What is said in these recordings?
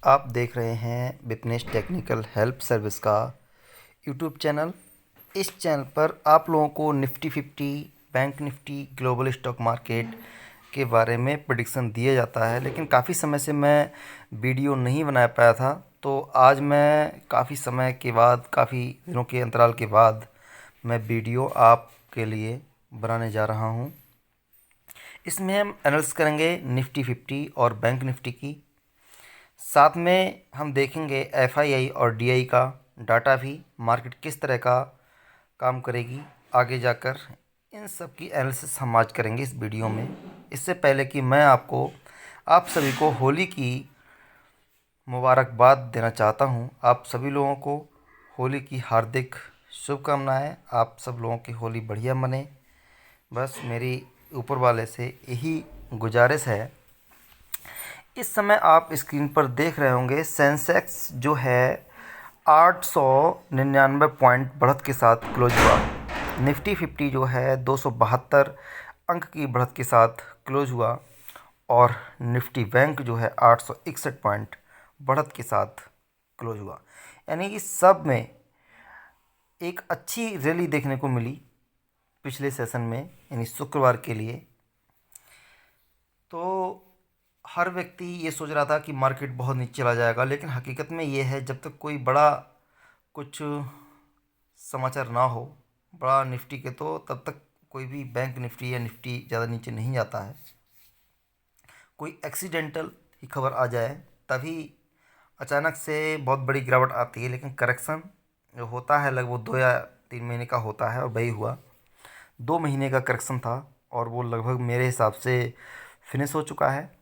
आप देख रहे हैं विपनेश टेक्निकल हेल्प सर्विस का यूट्यूब चैनल। इस चैनल पर आप लोगों को Nifty 50, bank Nifty, global stock market के बारे में प्रेडिक्शन दिया जाता है, लेकिन काफ़ी समय से मैं वीडियो नहीं बना पाया था। तो आज मैं काफ़ी समय के बाद, काफ़ी दिनों के अंतराल के बाद मैं वीडियो आपके लिए बनाने जा रहा हूँ। इसमें हम एनालिसिस करेंगे निफ्टी 50 और बैंक निफ्टी की। साथ में हम देखेंगे एफआईआई और डीआई का डाटा भी, मार्केट किस तरह का काम करेगी आगे जाकर। इन सब की एनालिसिस हम आज करेंगे इस वीडियो में। इससे पहले कि मैं आप सभी को होली की मुबारकबाद देना चाहता हूं। आप सभी लोगों को होली की हार्दिक शुभकामनाएं। आप सब लोगों की होली बढ़िया मने, बस मेरी ऊपर वाले से यही गुजारिश है। इस समय आप स्क्रीन पर देख रहे होंगे सेंसेक्स जो है 899 पॉइंट बढ़त के साथ क्लोज हुआ। निफ्टी 50 जो है 272 अंक की बढ़त के साथ क्लोज हुआ। और निफ्टी बैंक जो है 861 पॉइंट बढ़त के साथ क्लोज हुआ। यानी कि सब में एक अच्छी रैली देखने को मिली पिछले सेशन में, यानी शुक्रवार के लिए। तो हर व्यक्ति ये सोच रहा था कि मार्केट बहुत नीचे चला जाएगा, लेकिन हकीकत में ये है, जब तक कोई बड़ा कुछ समाचार ना हो बड़ा निफ्टी के, तो तब तक कोई भी बैंक निफ्टी या निफ्टी ज़्यादा नीचे नहीं जाता है। कोई एक्सीडेंटल ही खबर आ जाए तभी अचानक से बहुत बड़ी गिरावट आती है, लेकिन करेक्शन जो होता है लगभग 2 या 3 महीने का होता है, और वही हुआ। 2 महीने का करेक्शन था और वो लगभग मेरे हिसाब से फिनिश हो चुका है।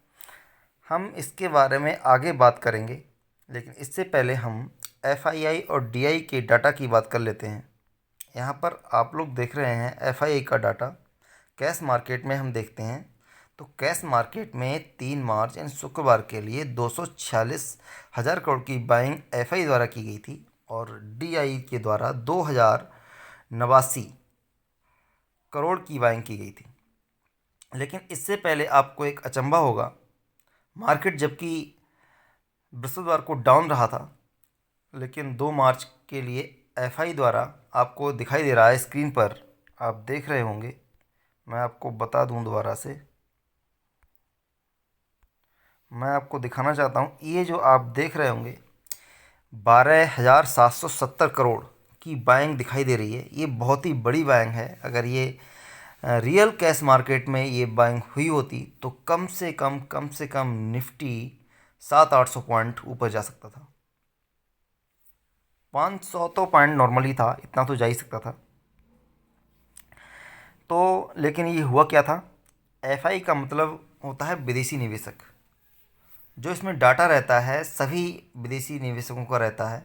हम इसके बारे में आगे बात करेंगे, लेकिन इससे पहले हम एफआईआई और डीआई के डाटा की बात कर लेते हैं। यहाँ पर आप लोग देख रहे हैं एफआईआई का डाटा। कैश मार्केट में हम देखते हैं तो कैश मार्केट में 3 मार्च यानी शुक्रवार के लिए 246,000 करोड़ की बाइंग एफआई द्वारा की गई थी, और डीआई के द्वारा 2,089 करोड़ की बाइंग की गई थी। लेकिन इससे पहले आपको एक अचंभा होगा, मार्केट जबकि बृहस्पतिवार को डाउन रहा था, लेकिन 2 मार्च के लिए एफआई द्वारा आपको दिखाई दे रहा है स्क्रीन पर, आप देख रहे होंगे। मैं आपको बता दूं दोबारा से, मैं आपको दिखाना चाहता हूं। ये जो आप देख रहे होंगे 12,770 करोड़ की बाइंग दिखाई दे रही है। ये बहुत ही बड़ी बाइंग है। अगर ये रियल कैश मार्केट में ये बाइंग हुई होती तो कम से कम निफ्टी 700-800 पॉइंट ऊपर जा सकता था। 500 तो पॉइंट नॉर्मली था, इतना तो जा ही सकता था। तो लेकिन ये हुआ क्या था, एफआई का मतलब होता है विदेशी निवेशक। जो इसमें डाटा रहता है सभी विदेशी निवेशकों का रहता है,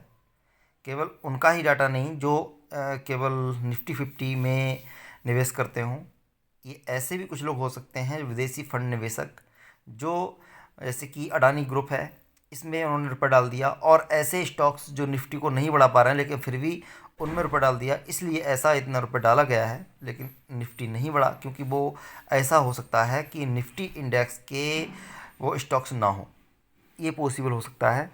केवल उनका ही डाटा नहीं जो केवल निफ्टी 50 में निवेश करते हों। ये ऐसे भी कुछ लोग हो सकते हैं विदेशी फंड निवेशक, जो जैसे कि अडानी ग्रुप है, इसमें उन्होंने रुपये डाल दिया, और ऐसे स्टॉक्स जो निफ्टी को नहीं बढ़ा पा रहे हैं लेकिन फिर भी उनमें रुपये डाल दिया, इसलिए ऐसा इतना रुपये डाला गया है लेकिन निफ्टी नहीं बढ़ा। क्योंकि वो ऐसा हो सकता है कि निफ्टी इंडेक्स के वो स्टॉक्स ना हो, ये पॉसिबल हो सकता है।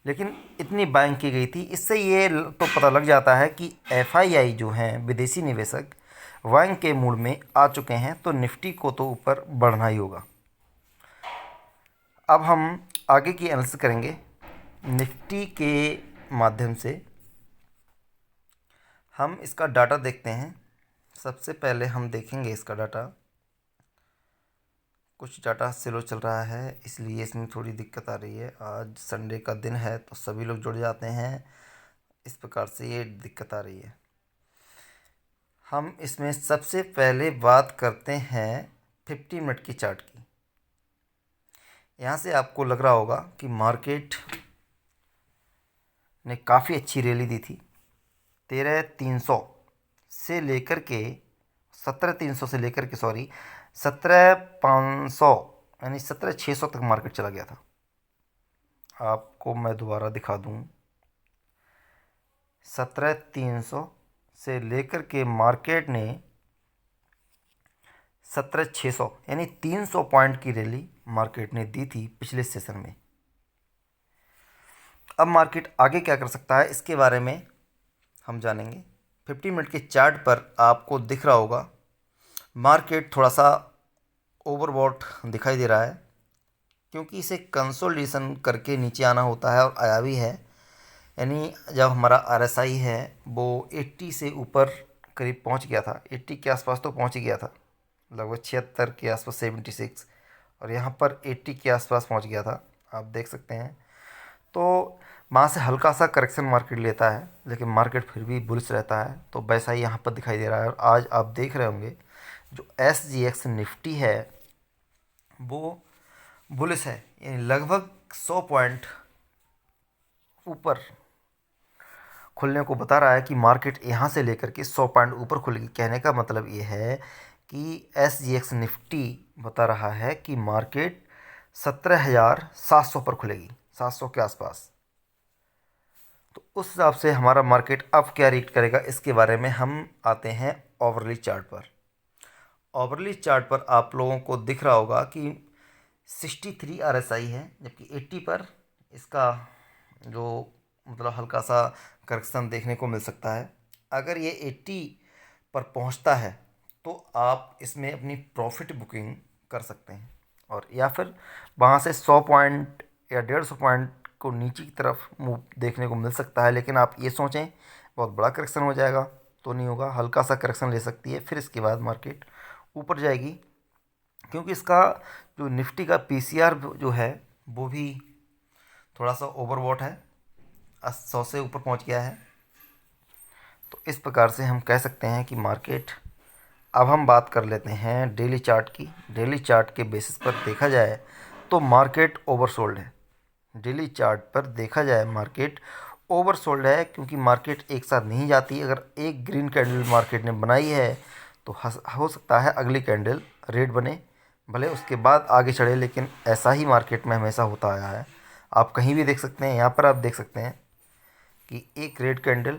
लेकिन इतनी बाइंग की गई थी, इससे ये तो पता लग जाता है कि एफआईआई जो हैं विदेशी निवेशक बाइंग के मूड में आ चुके हैं, तो निफ्टी को तो ऊपर बढ़ना ही होगा। अब हम आगे की एनालिसिस करेंगे निफ्टी के माध्यम से। हम इसका डाटा देखते हैं। सबसे पहले हम देखेंगे इसका डाटा। कुछ डाटा स्लो चल रहा है, इसलिए इसमें थोड़ी दिक्कत आ रही है। आज संडे का दिन है तो सभी लोग जुड़ जाते हैं, इस प्रकार से ये दिक्कत आ रही है। हम इसमें सबसे पहले बात करते हैं 50 मिनट की चार्ट की। यहाँ से आपको लग रहा होगा कि मार्केट ने काफ़ी अच्छी रैली दी थी। 13,300 से लेकर के 17,300 से लेकर के 17,500 यानी 17,600 तक मार्केट चला गया था। आपको मैं दोबारा दिखा दूँ, 17,300 से लेकर के मार्केट ने 17,600 यानी 300 पॉइंट की रैली मार्केट ने दी थी पिछले सेशन में। अब मार्केट आगे क्या कर सकता है इसके बारे में हम जानेंगे। 15 मिनट के चार्ट पर आपको दिख रहा होगा मार्केट थोड़ा सा ओवरबॉट दिखाई दे रहा है, क्योंकि इसे कंसोलिडेशन करके नीचे आना होता है और आया भी है। यानी जब हमारा आरएसआई है वो 80 से ऊपर करीब पहुंच गया था, 80 के आसपास तो पहुंच ही गया था, लगभग 76 के आसपास, 76, और यहाँ पर 80 के आसपास पहुंच गया था, आप देख सकते हैं। तो वहाँ से हल्का सा करेक्शन मार्केट लेता है, लेकिन मार्केट फिर भी बुलिश रहता है। तो वैसा ही यहाँ पर दिखाई दे रहा है। और आज आप देख रहे होंगे जो SGX निफ्टी है वो बुलिश है, यानी लगभग 100 पॉइंट ऊपर खुलने को बता रहा है कि मार्केट यहाँ से लेकर के 100 पॉइंट ऊपर खुलेगी। कहने का मतलब ये है कि SGX निफ्टी बता रहा है कि मार्केट 17,700 पर खुलेगी, 700 के आसपास। तो उस हिसाब से हमारा मार्केट अब क्या रीड करेगा इसके बारे में हम आते हैं ओवरली चार्ट पर। ओवरली चार्ट पर आप लोगों को दिख रहा होगा कि 63 RSI है, जबकि 80 पर इसका जो मतलब हल्का सा करेक्शन देखने को मिल सकता है। अगर ये 80 पर पहुंचता है तो आप इसमें अपनी प्रॉफिट बुकिंग कर सकते हैं, और या फिर वहाँ से 100 पॉइंट या 150 पॉइंट को नीचे की तरफ मूव देखने को मिल सकता है। लेकिन आप ये सोचें बहुत बड़ा करेक्शन हो जाएगा तो नहीं होगा, हल्का सा करेक्शन ले सकती है, फिर इसके बाद मार्केट ऊपर जाएगी। क्योंकि इसका जो निफ्टी का PCR जो है वो भी थोड़ा सा ओवरबॉट है, 100 से ऊपर पहुंच गया है। तो इस प्रकार से हम कह सकते हैं कि मार्केट, अब हम बात कर लेते हैं डेली चार्ट की। डेली चार्ट के बेसिस पर देखा जाए तो मार्केट ओवरसोल्ड है। डेली चार्ट पर देखा जाए मार्केट ओवरसोल्ड है, क्योंकि मार्केट एक साथ नहीं जाती। अगर एक ग्रीन कैंडल मार्केट ने बनाई है तो हो सकता है अगली कैंडल रेड बने, भले उसके बाद आगे चढ़े, लेकिन ऐसा ही मार्केट में हमेशा होता आया है। आप कहीं भी देख सकते हैं, यहाँ पर आप देख सकते हैं कि एक रेड कैंडल,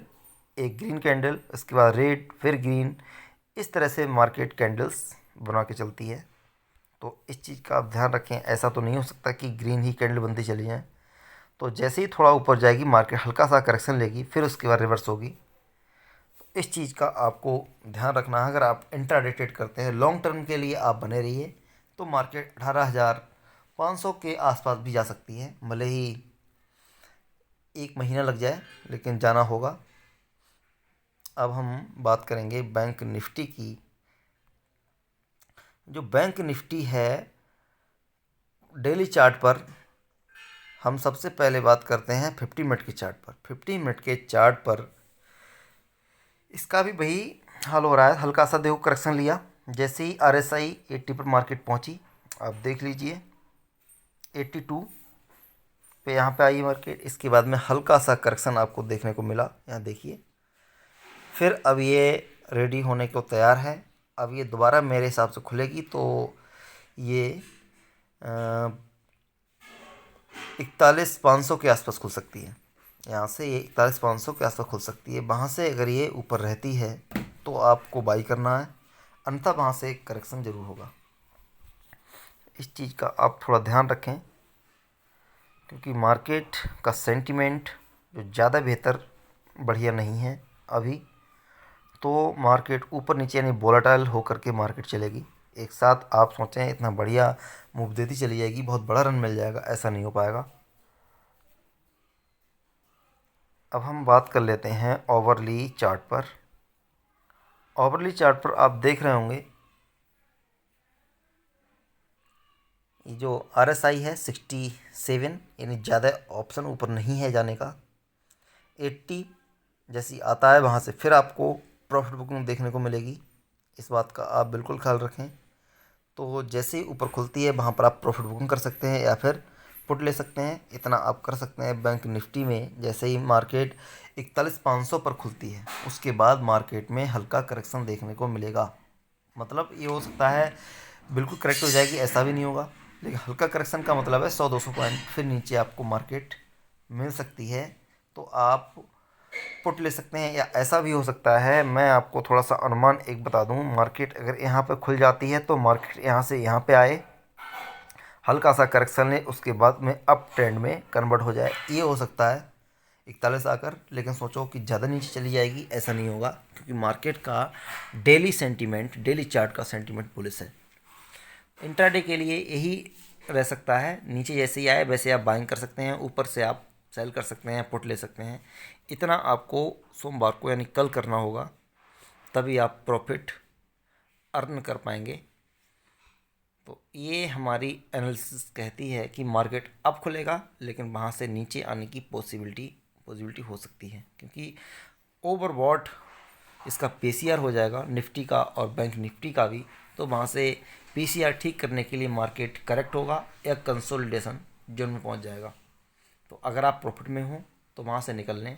एक ग्रीन कैंडल, उसके बाद रेड, फिर ग्रीन, इस तरह से मार्केट कैंडल्स बना के चलती है। तो इस चीज़ का आप ध्यान रखें, ऐसा तो नहीं हो सकता कि ग्रीन ही कैंडल बनती चली जाए। तो जैसे ही थोड़ा ऊपर जाएगी मार्केट हल्का सा करेक्शन लेगी, फिर उसके बाद रिवर्स होगी। तो इस चीज़ का आपको ध्यान रखना है। अगर आप इंट्राडे ट्रेड करते हैं, लॉन्ग टर्म के लिए आप बने रहिए, तो मार्केट 18,500 के आसपास भी जा सकती है, भले ही 1 महीना लग जाए, लेकिन जाना होगा। अब हम बात करेंगे बैंक निफ्टी की। जो बैंक निफ्टी है डेली चार्ट पर, हम सबसे पहले बात करते हैं 50 मिनट के चार्ट पर। 50 मिनट के चार्ट पर इसका भी वही हाल हो रहा है, हल्का सा देखो करेक्शन लिया। जैसे ही RSI 80 पर मार्केट पहुंची, आप देख लीजिए 82 पे यहाँ पे आई मार्केट। इसके बाद में हल्का सा करेक्शन आपको देखने को मिला, यहाँ देखिए। फिर अब ये रेडी होने को तैयार है। अब ये दोबारा मेरे हिसाब से खुलेगी तो ये 41,500 के आसपास खुल सकती है। यहाँ से ये 41,500 के आसपास खुल सकती है। वहाँ से अगर ये ऊपर रहती है तो आपको बाई करना है, अन्यथा वहाँ से एक करेक्शन ज़रूर होगा। इस चीज़ का आप थोड़ा ध्यान रखें, क्योंकि मार्केट का सेंटिमेंट जो ज़्यादा बेहतर बढ़िया नहीं है अभी। तो मार्केट ऊपर नीचे यानी वोलेटाइल होकर के मार्केट चलेगी। एक साथ आप सोचें इतना बढ़िया मूव देती चली जाएगी, बहुत बड़ा रन मिल जाएगा, ऐसा नहीं हो पाएगा। अब हम बात कर लेते हैं ओवरली चार्ट पर। ओवरली चार्ट पर आप देख रहे होंगे ये जो RSI है 67, यानी ज़्यादा ऑप्शन ऊपर नहीं है जाने का। 80 जैसी आता है वहाँ से फिर आपको प्रॉफिट बुकिंग देखने को मिलेगी, इस बात का आप बिल्कुल ख्याल रखें। तो जैसे ही ऊपर खुलती है वहाँ पर आप प्रॉफिट बुकिंग कर सकते हैं या फिर पुट ले सकते हैं, इतना आप कर सकते हैं। बैंक निफ्टी में जैसे ही मार्केट 41,500 पर खुलती है उसके बाद मार्केट में हल्का करेक्शन देखने को मिलेगा। मतलब ये हो सकता है बिल्कुल करेक्ट हो जाएगी, ऐसा भी नहीं होगा, लेकिन हल्का करेक्शन का मतलब है 100-200 पॉइंट फिर नीचे आपको मार्केट मिल सकती है। तो आप पुट ले सकते हैं, या ऐसा भी हो सकता है, मैं आपको थोड़ा सा अनुमान एक बता दूं, मार्केट अगर यहाँ पे खुल जाती है तो मार्केट यहाँ से यहाँ पे आए, हल्का सा करेक्शन ले, उसके बाद में अप ट्रेंड में कन्वर्ट हो जाए। ये हो सकता है 41 आकर, लेकिन सोचो कि ज़्यादा नीचे चली जाएगी, ऐसा नहीं होगा, क्योंकि मार्केट का डेली सेंटीमेंट, डेली चार्ट का सेंटीमेंट बुलिश है। इंट्राडे के लिए यही रह सकता है, नीचे जैसे ही आए वैसे आप बाइंग कर सकते हैं, ऊपर से आप सेल कर सकते हैं, पुट ले सकते हैं। इतना आपको सोमवार को यानी कल करना होगा, तभी आप प्रॉफिट अर्न कर पाएंगे। तो ये हमारी एनालिसिस कहती है कि मार्केट अब खुलेगा, लेकिन वहाँ से नीचे आने की पॉसिबिलिटी हो सकती है, क्योंकि ओवरबॉट इसका पीसीआर हो जाएगा निफ्टी का और बैंक निफ्टी का भी। तो वहाँ से पीसीआर ठीक करने के लिए मार्केट करेक्ट होगा या कंसोलिडेशन जोन में पहुँच जाएगा। तो अगर आप प्रॉफिट में हो तो वहाँ से निकल लें,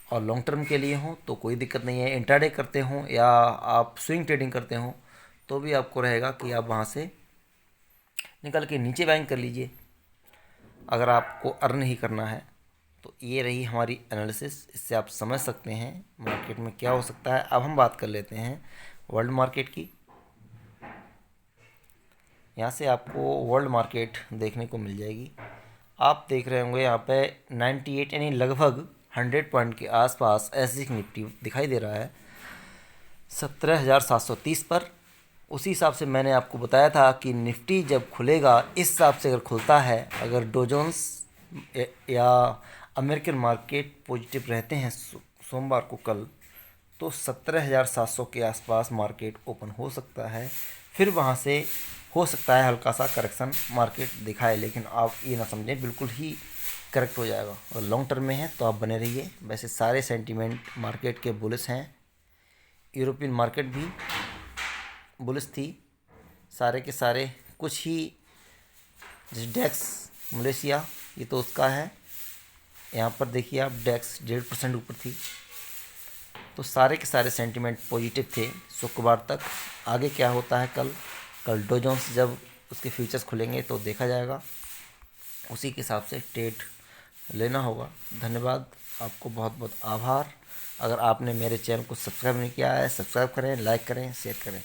और लॉन्ग टर्म के लिए हो तो कोई दिक्कत नहीं है। इंट्राडे करते हो या आप स्विंग ट्रेडिंग करते हो तो भी आपको रहेगा कि आप वहाँ से निकल के नीचे बाइंग कर लीजिए, अगर आपको अर्न ही करना है। तो ये रही हमारी एनालिसिस, इससे आप समझ सकते हैं मार्केट में क्या हो सकता है। अब हम बात कर लेते हैं वर्ल्ड मार्केट की। यहाँ से आपको वर्ल्ड मार्केट देखने को मिल जाएगी। आप देख रहे होंगे यहाँ पे 98 यानी लगभग 100 पॉइंट के आसपास एसजी निफ्टी दिखाई दे रहा है 17,730 पर। उसी हिसाब से मैंने आपको बताया था कि निफ्टी जब खुलेगा, इस हिसाब से अगर खुलता है, अगर डो जोन्स या अमेरिकन मार्केट पॉजिटिव रहते हैं सोमवार को कल, तो 17,700 के आसपास मार्केट ओपन हो सकता है। फिर वहाँ से हो सकता है हल्का सा करेक्शन मार्केट दिखाए, लेकिन आप ये ना समझें बिल्कुल ही करेक्ट हो जाएगा। और लॉन्ग टर्म में है तो आप बने रहिए। वैसे सारे सेंटीमेंट मार्केट के बुलिश हैं, यूरोपियन मार्केट भी बुलिश थी, सारे के सारे। कुछ ही जैसे डेक्स मलेशिया, ये तो उसका है, यहाँ पर देखिए आप डेक्स 1.5% ऊपर थी। तो सारे के सारे सेंटीमेंट पॉजिटिव थे शुक्रवार तक। आगे क्या होता है कल डो जोन्स जब उसके फ्यूचर्स खुलेंगे तो देखा जाएगा, उसी के हिसाब से ट्रेड लेना होगा। धन्यवाद, आपको बहुत बहुत आभार। अगर आपने मेरे चैनल को सब्सक्राइब नहीं किया है, सब्सक्राइब करें, लाइक करें, शेयर करें।